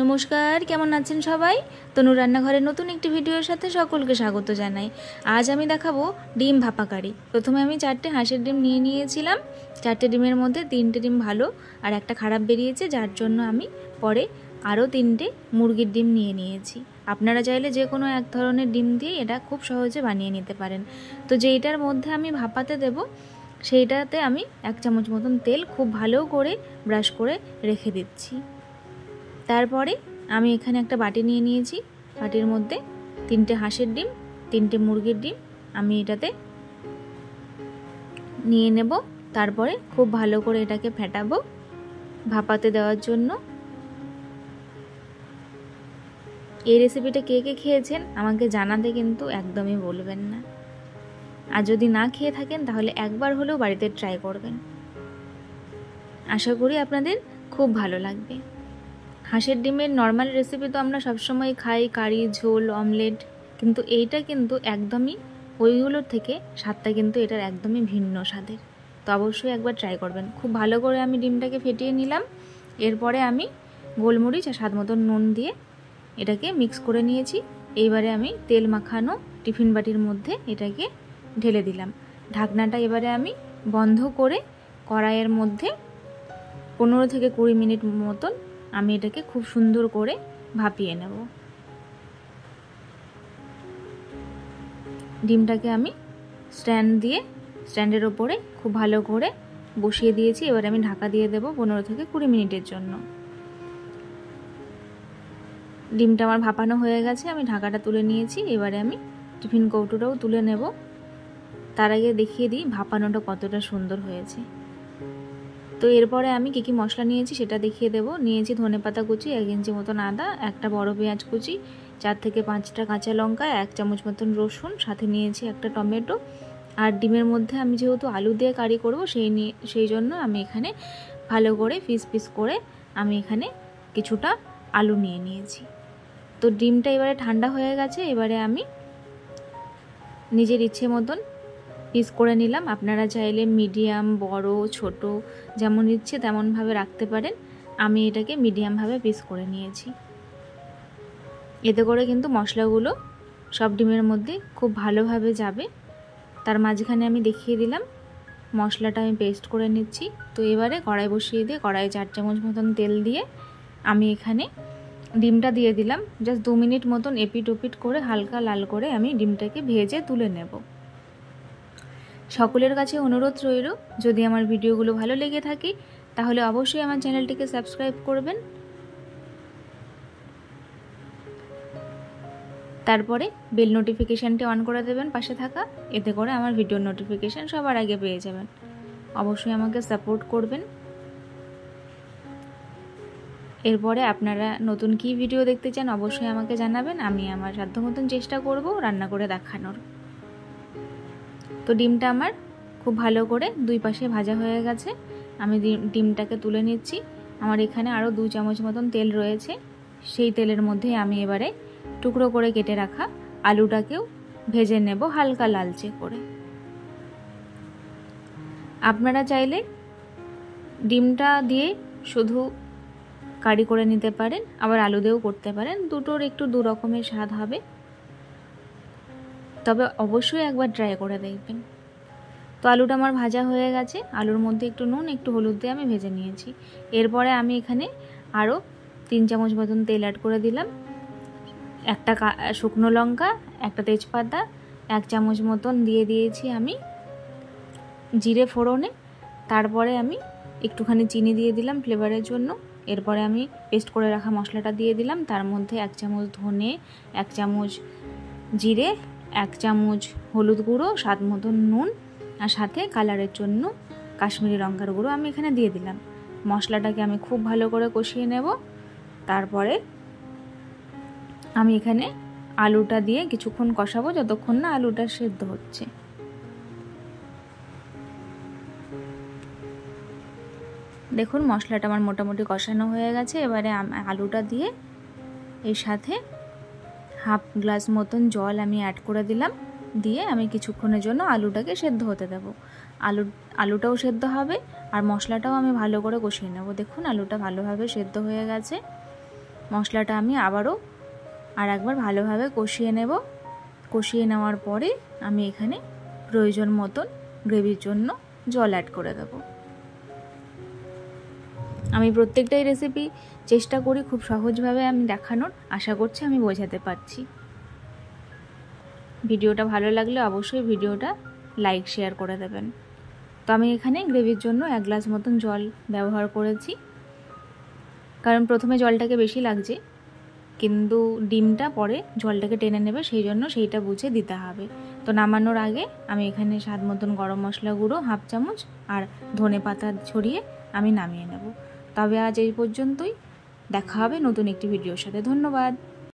नमस्कार केमन आছেন সবাই তনু রান্নাঘরের নতুন একটি ভিডিওর সাথে সকলকে স্বাগত জানাই। আজ আমি দেখাবো ডিম ভাপা কারি। প্রথমে আমি 4টে হাঁসের ডিম নিয়ে নিয়েছিলাম। 4টে ডিমের মধ্যে 3টে ডিম ভালো আর একটা খারাপ বেরিয়েছে, যার জন্য আমি পরে আরও 3টে মুরগির ডিম নিয়ে নিয়েছি। আপনারা চাইলে যে কোনো এক ধরনের ডিম দিয়ে এটা খুব সহজে বানিয়ে নিতে পারেন। তো যেইটার মধ্যে আমি ভাপাতে দেব সেইটাতে আমি 1 চামচ মতন তেল খুব ভালো করে ব্রাশ করে রেখে দিচ্ছি। তারপরে আমি এখানে একটা বাটি নিয়ে নিয়েছি। বাটির মধ্যে 3টে হাঁসের ডিম 3টে মুরগির ডিম আমি এটাতে নিয়ে নেব। তারপরে খুব ভালো করে এটাকে ফেটাবো ভাপাতে দেওয়ার জন্য। এই রেসিপিটা কে কে খেয়েছেন আমাকে জানাতে কিন্তু একদমই বলবেন না। আর যদি না খেয়ে থাকেন তাহলে একবার হলেও বাড়িতে ট্রাই করবেন, আশা করি আপনাদের খুব ভালো লাগবে। হাঁসের ডিমের নর্মাল রেসিপি তো আমরা সবসময় খাই, কারি, ঝোল, অমলেট, কিন্তু এইটা কিন্তু একদমই ওইগুলোর থেকে স্বাদটা কিন্তু এটার একদমই ভিন্ন স্বাদের। তো অবশ্যই একবার ট্রাই করবেন। খুব ভালো করে আমি ডিমটাকে ফেটিয়ে নিলাম। এরপরে আমি গোলমরিচ আর স্বাদ মতন নুন দিয়ে এটাকে মিক্স করে নিয়েছি। এইবারে আমি তেল মাখানো টিফিন বাটির মধ্যে এটাকে ঢেলে দিলাম। ঢাকনাটা এবারে আমি বন্ধ করে কড়াইয়ের মধ্যে 15 থেকে 20 মিনিট মতন আমি এটাকে খুব সুন্দর করে ভাপিয়ে নেব। ডিমটাকে আমি স্ট্যান্ডের ওপরে খুব ভালো করে বসিয়ে দিয়েছি। এবার আমি ঢাকা দিয়ে দেব 15 থেকে 20 মিনিটের জন্য। ডিমটা আমার ভাপানো হয়ে গেছে, আমি ঢাকাটা তুলে নিয়েছি। এবারে আমি টিফিন কৌটোটাও তুলে নেব। তার আগে দেখিয়ে দিই ভাপানোটা কতটা সুন্দর হয়েছে। তো এরপরে আমি কী কী মশলা নিয়েছি সেটা দেখিয়ে দেব। নিয়েছি ধনেপাতা কুচি, 1 ইঞ্চি মতন আদা, একটা বড় পেঁয়াজ কুচি, 4 থেকে 5টা কাঁচা লঙ্কা, 1 চামচ মতন রসুন, সাথে নিয়েছি একটা টমেটো। আর ডিমের মধ্যে আমি যেহেতু আলু দিয়ে কারি করব সেই জন্য আমি এখানে ভালো করে পিস করে আমি এখানে কিছুটা আলু নিয়ে নিয়েছি। তো ডিমটা এবারে ঠান্ডা হয়ে গেছে। এবারে আমি নিজের ইচ্ছে মতন পিস করে নিলাম। আপনারা চাইলে মিডিয়াম, বড়, ছোট যেমন ইচ্ছে তেমনভাবে রাখতে পারেন। আমি এটাকে মিডিয়ামভাবে পিস করে নিয়েছি। এতে করে কিন্তু মশলাগুলো সব ডিমের মধ্যে খুব ভালোভাবে যাবে। তার মাঝখানে আমি দেখিয়ে দিলাম মশলাটা আমি পেস্ট করে নিচ্ছি। তো এবারে কড়াই বসিয়ে দিয়ে কড়াইয়ে 4 চামচ মতন তেল দিয়ে আমি এখানে ডিমটা দিয়ে দিলাম। জাস্ট 2 মিনিট মতন এপিট ওপিট করে হালকা লাল করে আমি ডিমটাকে ভেজে তুলে নেব। সকলের কাছে অনুরোধ রইল, যদি আমার ভিডিওগুলো ভালো লেগে থাকে তাহলে অবশ্যই আমার চ্যানেলটিকে সাবস্ক্রাইব করবেন। তারপরে বেল নোটিফিকেশানটি অন করে দেবেন পাশে থাকা, এতে করে আমার ভিডিওর নোটিফিকেশান সবার আগে পেয়ে যাবেন। অবশ্যই আমাকে সাপোর্ট করবেন। এরপরে আপনারা নতুন কী ভিডিও দেখতে চান অবশ্যই আমাকে জানাবেন। আমি আমার সাধ্য মতন চেষ্টা করব রান্না করে দেখানোর। তো ডিমটা আমার খুব ভালো করে দুই পাশে ভাজা হয়ে গেছে। আমি ডিমটাকে তুলে নিচ্ছি। আমার এখানে আরও 2 চামচ মতন তেল রয়েছে। সেই তেলের মধ্যে আমি এবারে টুকরো করে কেটে রাখা আলুটাকেও ভেজে নেব হালকা লালচে করে। আপনারা চাইলে ডিমটা দিয়ে শুধু কারি করে নিতে পারেন, আবার আলু দিয়েও করতে পারেন। দুটোর একটু 2 রকমের স্বাদ হবে, তবে অবশ্যই একবার ট্রাই করে দেখবেন। তো আলুটা আমার ভাজা হয়ে গেছে। আলুর মধ্যে একটু নুন একটু হলুদ দিয়ে আমি ভেজে নিয়েছি। এরপরে আমি এখানে আরও 3 চামচ মতন তেল অ্যাড করে দিলাম। একটা শুকনো লঙ্কা, একটা তেজপাতা, 1 চামচ মতন দিয়ে দিয়েছি আমি জিরে ফোড়নে। তারপরে আমি একটুখানি চিনি দিয়ে দিলাম ফ্লেভারের জন্য। এরপরে আমি পেস্ট করে রাখা মশলাটা দিয়ে দিলাম। তার মধ্যে 1 চামচ ধনে, 1 চামচ জিরে, 1 চামচ হলুদ গুঁড়ো, স্বাদ মতন নুন, আর সাথে কালারের জন্য কাশ্মীরি লঙ্কার গুঁড়ো আমি এখানে দিয়ে দিলাম। মশলাটাকে আমি খুব ভালো করে কষিয়ে নেব। তারপরে আমি এখানে আলুটা দিয়ে কিছুক্ষণ কষাবো, যতক্ষণ না আলুটা সেদ্ধ হচ্ছে। দেখুন মশলাটা আমার মোটামুটি কষানো হয়ে গেছে। এবারে আলুটা দিয়ে এর সাথে হাফ গ্লাস মতন জল আমি অ্যাড করে দিলাম। দিয়ে আমি কিছুক্ষণের জন্য আলুটাকে সেদ্ধ হতে দেব। আলুটাও সেদ্ধ হবে আর মশলাটাও আমি ভালো করে কষিয়ে নেব। দেখুন আলুটা ভালোভাবে সেদ্ধ হয়ে গেছে। মশলাটা আমি আবারও আর একবার ভালোভাবে কষিয়ে নেব। কষিয়ে নেওয়ার পরে আমি এখানে প্রয়োজন মতন গ্রেভির জন্য জল অ্যাড করে দেব। আমি প্রত্যেকটাই রেসিপি চেষ্টা করি খুব সহজভাবে আমি দেখানোর, আশা করছি আমি বোঝাতে পারছি। ভিডিওটা ভালো লাগলে অবশ্যই ভিডিওটা লাইক শেয়ার করে দেবেন। তো আমি এখানে গ্রেভির জন্য 1 গ্লাস মতন জল ব্যবহার করেছি, কারণ প্রথমে জলটাকে বেশি লাগছে, কিন্তু ডিমটা পরে জলটাকে টেনে নেবে, সেই জন্য সেইটা বুঝে দিতে হবে। তো নামানোর আগে আমি এখানে স্বাদ মতন গরম মশলা গুঁড়ো 1/2 চামচ আর ধনে পাতা ছড়িয়ে আমি নামিয়ে নেব। তবে আজ এই পর্যন্তই, দেখা হবে নতুন একটি ভিডিওর সাথে। ধন্যবাদ।